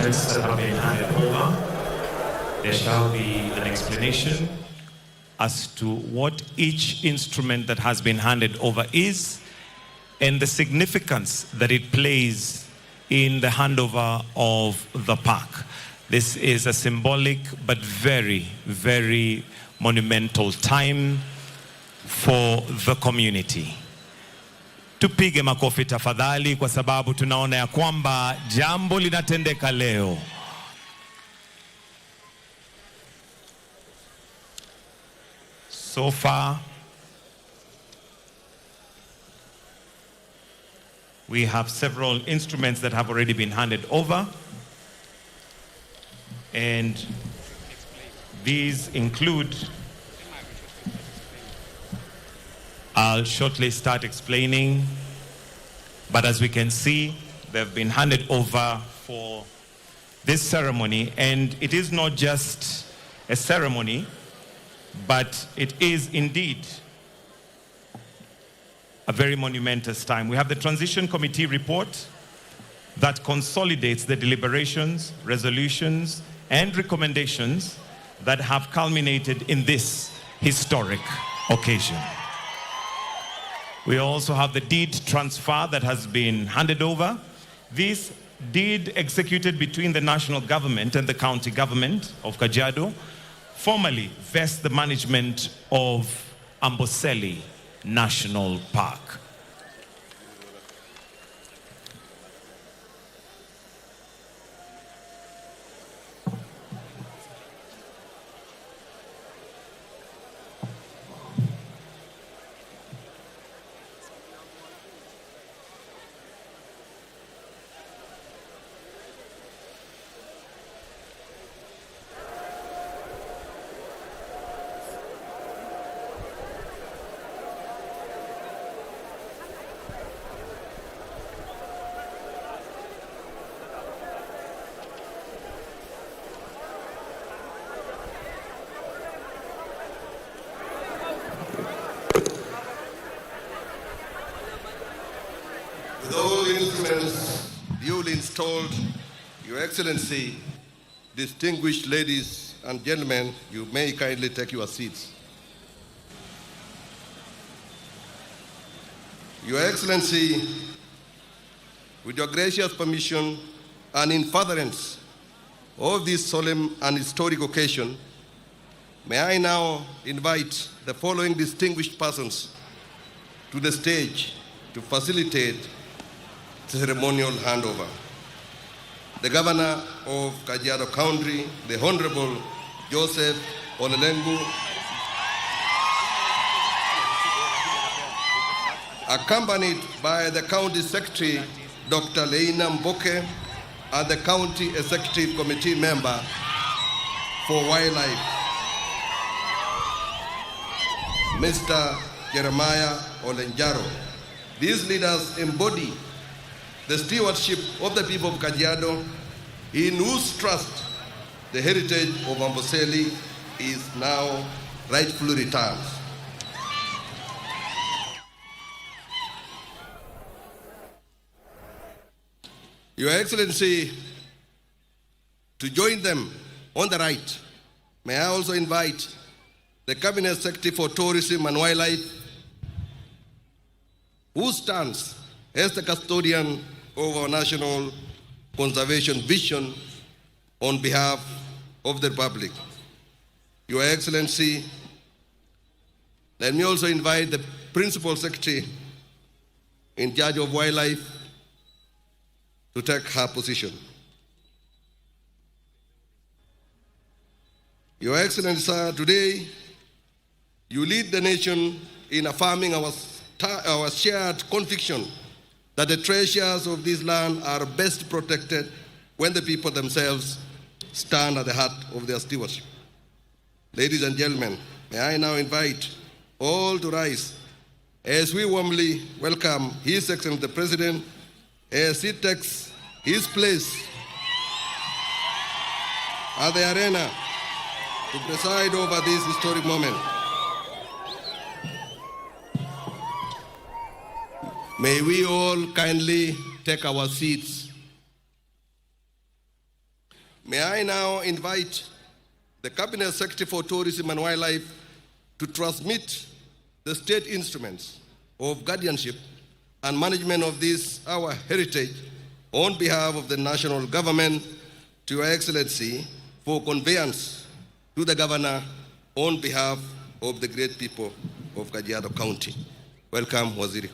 instruments that have been handed over. There shall be an explanation as to what each instrument that has been handed over is and the significance that it plays in the handover of the park. This is a symbolic but very, very monumental time for the community. Tupige makofi tafadhali kwa sababu tunaona ya kwamba jambo linatendeka leo. So far, we have several instruments that have already been handed over. And these include, I'll shortly start explaining, but as we can see, they've been handed over for this ceremony, and it is not just a ceremony, but it is indeed a very monumentous time. We have the Transition Committee report that consolidates the deliberations, resolutions, and recommendations that have culminated in this historic occasion. We also have the deed transfer that has been handed over. This deed executed between the national government and the county government of Kajiado formally vests the management of Amboseli National Park. With all instruments duly installed, Your Excellency, distinguished ladies and gentlemen, you may kindly take your seats. Your Excellency, with your gracious permission and in furtherance of this solemn and historic occasion, may I now invite the following distinguished persons to the stage to facilitate the ceremonial handover. The Governor of Kajiado County, the Honorable Joseph Olelengu, accompanied by the County Secretary, Dr. Leina Mboke, and the County Executive Committee member for Wildlife, Mr. Jeremiah Olenjaro. These leaders embody the stewardship of the people of Kajiado, in whose trust the heritage of Amboseli is now rightfully returned. Your Excellency, to join them on the right, may I also invite the Cabinet Secretary for Tourism and Wildlife, who stands as the custodian of our national conservation vision on behalf of the Republic. Your Excellency, let me also invite the Principal Secretary in charge of wildlife to take her position. Your Excellency, sir, today you lead the nation in affirming our shared conviction that the treasures of this land are best protected when the people themselves stand at the heart of their stewardship. Ladies and gentlemen, may I now invite all to rise as we warmly welcome His Excellency the President as he takes his place at the arena to preside over this historic moment. May we all kindly take our seats. May I now invite the Cabinet Secretary for Tourism and Wildlife to transmit the state instruments of guardianship and management of this, our heritage, on behalf of the national government to Your Excellency for conveyance to the Governor on behalf of the great people of Kajiado County. Welcome, Waziri.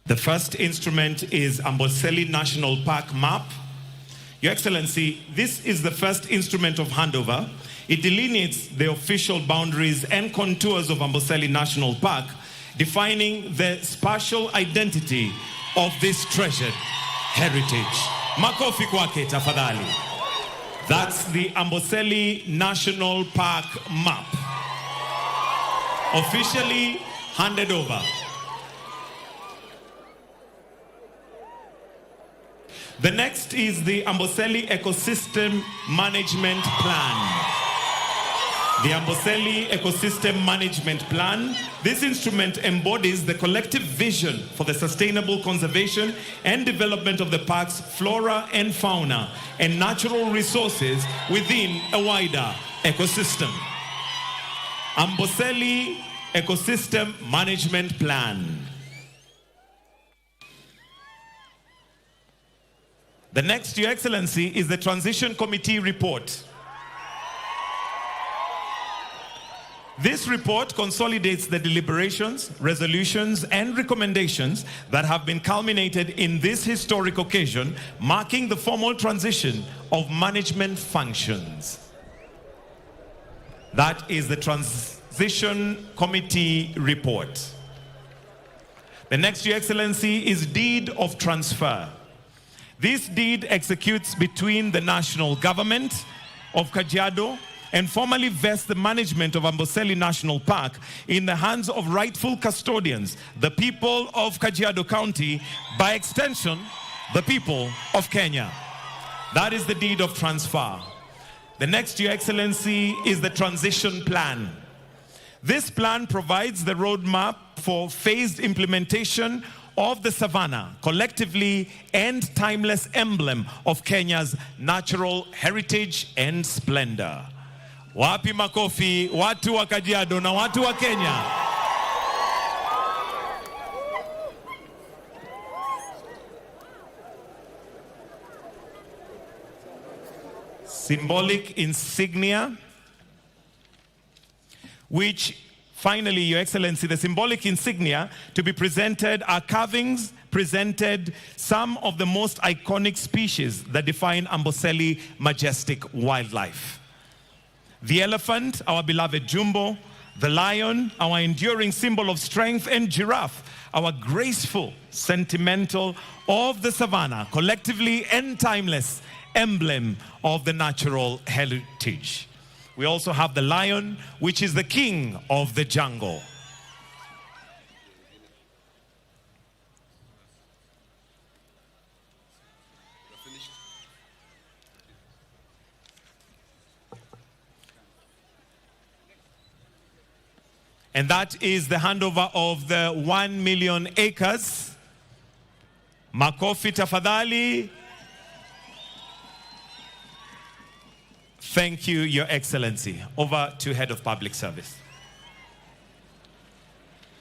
The first instrument is Amboseli National Park map. Your Excellency, this is the first instrument of handover. It delineates the official boundaries and contours of Amboseli National Park, defining the spatial identity of this treasured heritage. Makofi kwake tafadhali. That's the Amboseli National Park map. Officially handed over. The next is the Amboseli Ecosystem Management Plan. The Amboseli Ecosystem Management Plan. This instrument embodies the collective vision for the sustainable conservation and development of the park's flora and fauna and natural resources within a wider ecosystem. Amboseli Ecosystem Management Plan. The next, Your Excellency, is the Transition Committee report. This report consolidates the deliberations, resolutions, and recommendations that have been culminated in this historic occasion, marking the formal transition of management functions. That is the Transition Committee report. The next, Your Excellency, is Deed of Transfer. This deed executes between the national government of Kajiado and formally vests the management of Amboseli National Park in the hands of rightful custodians, the people of Kajiado County, by extension, the people of Kenya. That is the deed of transfer. The next, Your Excellency, is the transition plan. This plan provides the roadmap for phased implementation of the savannah, collectively and timeless emblem of Kenya's natural heritage and splendor. Wapi makofi, watu wa Kajiado na watu wa Kenya. Symbolic insignia, which finally, Your Excellency, the symbolic insignia to be presented are carvings presented some of the most iconic species that define Amboseli majestic wildlife. The elephant, our beloved Jumbo, the lion, our enduring symbol of strength, and giraffe, our graceful, sentimental of the savannah, collectively and timeless emblem of the natural heritage. We also have the lion, which is the king of the jungle. And that is the handover of the 1 million acres. Makofi tafadhali. Thank you, Your Excellency. Over to Head of Public Service.